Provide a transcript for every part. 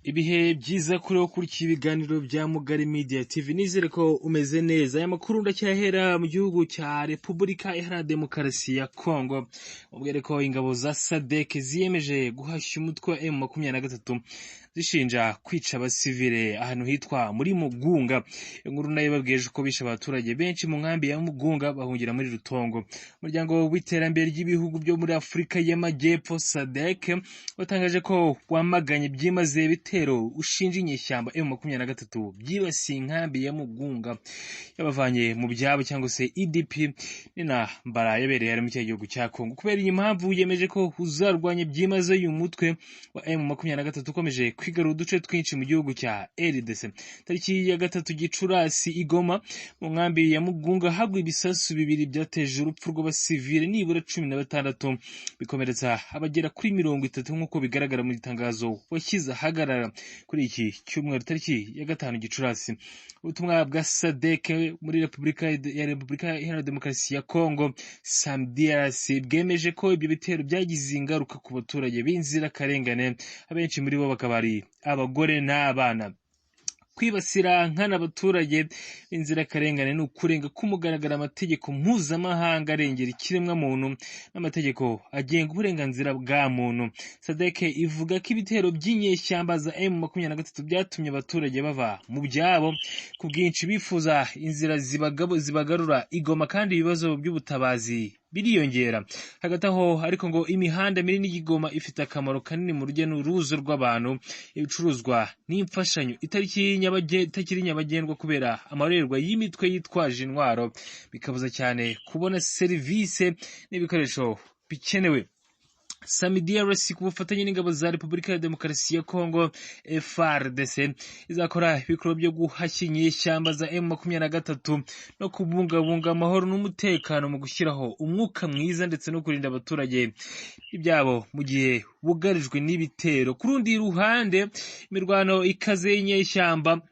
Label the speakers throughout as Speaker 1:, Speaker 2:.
Speaker 1: Ibihe byiza kuri wo kurikira ibiganiro bya Mugari Media TV nizere ko umeze neza. Aya makuru ndacyahera mu gihugu cya Repubulika Iharanira Demokarasi ya Kongo. Ubwere ko ingabo za Sadc ziyemeje guhashya umutwe wa M23 zishinja kwica abasivile ahantu hitwa muri Mugunga. Inkuru nayo babwijeje ko bisha abaturage benshi mu nkambi ya Mugunga bahungira muri Rutongo. Umuryango w'iterambere ry'ibihugu byo muri Afurika y'Amajyepfo Sadc watangaje ko wamaganye byimaze bitero ushinja inyeshyamba M23 byibasiye inkambi ya Mugunga yabavanye mu byabo cyangwa se IDP nina mbara yabereye ari mu gihugu cya Kongo. Kubera iyi mpamvu yemeje ko uzarwanya byimaze uyu mutwe wa M23 ukomeje kwigarura uduce twinshi mu gihugu cya RDC. Tariki ya 3 Gicurasi Igoma mu nkambi ya Mugunga hagwa ibisasu bibiri byateje urupfu rw'abasivile nibura 16 bikomeretsa abagera kuri 30 nk'uko bigaragara mu gitangazo washyize ahagarara kuri iki cyumweru tariki ya 5 Gicurasi. Ubutumwa bwa Sadc muri Repubulika Iharanira Demokarasi ya Kongo SAMDRC bwemeje ko ibyo bitero byagize ingaruka ku baturage b'inzira karengane, abenshi muri bo bakaba ari abagore n'abana. Kwibasira nkana abaturage b'inzira karengane n'ukurenga kumugaragara amategeko mpuzamahanga arengera ikiremwa muntu n'amategeko agenga uburenganzira bwa muntu. Sadc ivuga ko ibitero by'inyeshyamba za M23 byatumye abaturage bava mu byabo ku bwinshi bifuza inzira zibagarura Igoma, kandi ibibazo by'ubutabazi biriyongera. Hagati aho ariko ngo imihanda minini y'Igoma ifite akamaro kanini mu rujya n'uruza rw'abantu, ibicuruzwa n'imfashanyo itakiri nyabagendwa kubera amarorerwa y'imitwe yitwaje intwaro, bikabuza cyane kubona serivisi n'ibikoresho bikenewe. SAMDRC ku bufatanye n'ingabo za Repubulika ya Demokarasi ya Kongo FARDC izakora ibikorwa byo guhashya inyeshyamba za M23 no kubungabunga amahoro n'umutekano mu gushyiraho umwuka mwiza ndetse no kurinda abaturage ibyabo mu gihe bugarijwe n'ibitero. Ku rundi ruhande, imirwano ikaze y'inyeshyamba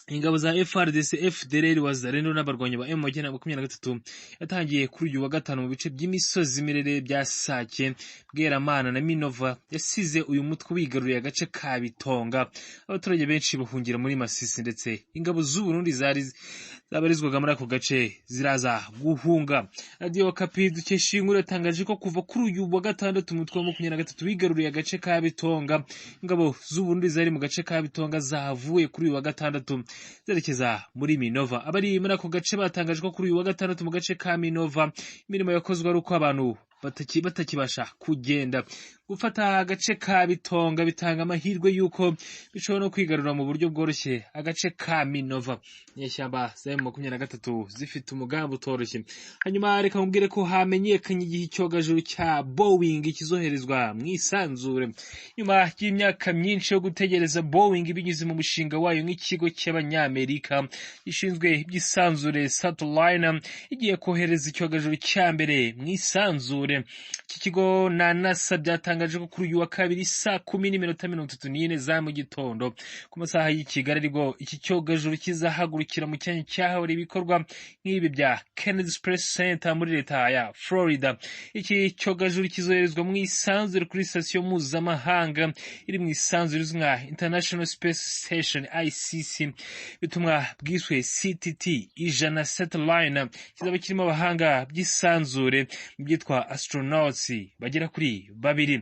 Speaker 1: ingabo za FARDC, FDLR, Wazalendo n'abarwanyi ba M23 yatangiye kuri uyu wa 5 mu bice by'imisozi mirere bya Sadc, Bweramana na Minova yasize uyu mutwe wigaruriye agace ka Bitonga. Abaturage benshi bahungira muri Masisi ndetse ingabo z'u Burundi zabarizwaga muri ako gace ziraza guhunga. Radio Okapi dukesha inkuru yatangaje ko kuva kuri uyu wa 6 umutwe wa M23 wigaruriye agace ka Bitonga, ingabo z'u Burundi zari mu gace ka Bitonga zahavuye kuri uyu wa 6 zerekeza muri Minova. Abari muri ako gace batangaje ko kuri uyu wa 6 mu gace ka Minova imirimo yakozwe ari uko abantu batakibasha kugenda. Gufata agace ka Bitonga bitanga amahirwe yuko bishobora no kwigarura mu buryo bworoshye agace ka Minova. Inyeshyamba za M23 zifite umugambi utoroshye. Hanyuma reka mubwire ko hamenyekanye igihe icyogajuru cya Boeing kizoherezwa mu Isanzure. Nyuma y'imyaka myinshi yo gutegereza, Boeing binyuze mu mushinga wayo nk'ikigo cy'Abanyamerika gishinzwe iby'isanzure Satellite igiye kohereza icyogajuru cya mbere mu Isanzure. Iki kigo na NASA byatangaje ko kuri uyu wa 2 saa 10:34 za mu gitondo ku masaha y'i Kigali aribwo iki cyogajuru kizahagurukira mu cyanya cyahora ibikorwa nk'ibi bya Kennedy Space Center muri leta ya Florida. Iki cyogajuru kizoherezwa mu Isanzure kuri station mpuzamahanga iri mu Isanzure izwi nka International Space Station ICC. Bitumwa bwiswe CTT ijana Satellite kizaba kirimo abahanga by'isanzure byitwa astronauts bagera kuri 2.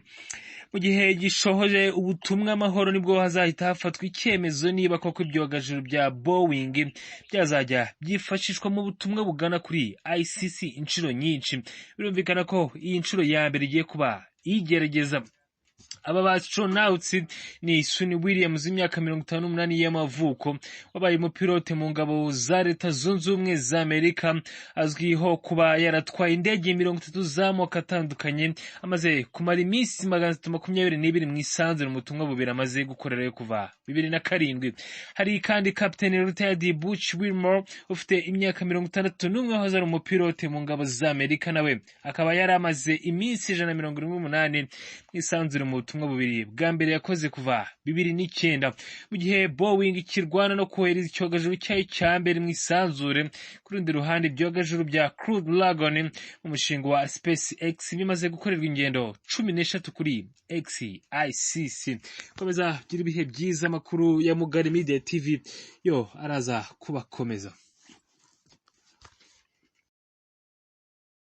Speaker 1: Mu gihe gishohoje ubutumwa amahoro nibwo hazahita hafatwa icyemezo niba koko ibyogajuru bya Boeing byazajya byifashishwa mu butumwa bugana kuri ICC inshuro nyinshi. Birumvikana ko iyi nshuro ya mbere igiye kuba igerageza. Aba astronauts ni Suni Williams imyaka 58 y'amavuko, wabaye umupilote mu ngabo za Leta Zunze Ubumwe za Amerika, azwiho kuba yaratwaye indege 30 z'amoko atandukanye, amaze kumara iminsi 322 mu Isanzure mu butumwa bubiri amaze gukorerayo kuva 2007. Hari kandi Captain Retired Butch Wilmore ufite imyaka 61 wahoze ari umupilote mu ngabo za Amerika, nawe akaba yaramaze iminsi 178 mu Isanzure mu mu butumwa bubiri bwa mbere yakoze kuva 2009 mu gihe Boeing ikirwana no kohereza icyogajuru cyayo cya mbere mu isanzure. Ku rundi ruhande ibyogajuru bya Crew Dragon mu mushinga wa SpaceX bimaze gukorerwa ingendo 13 kuri XICC. Komeza gira ibihe byiza, amakuru ya Mugari Media TV yo araza kubakomeza.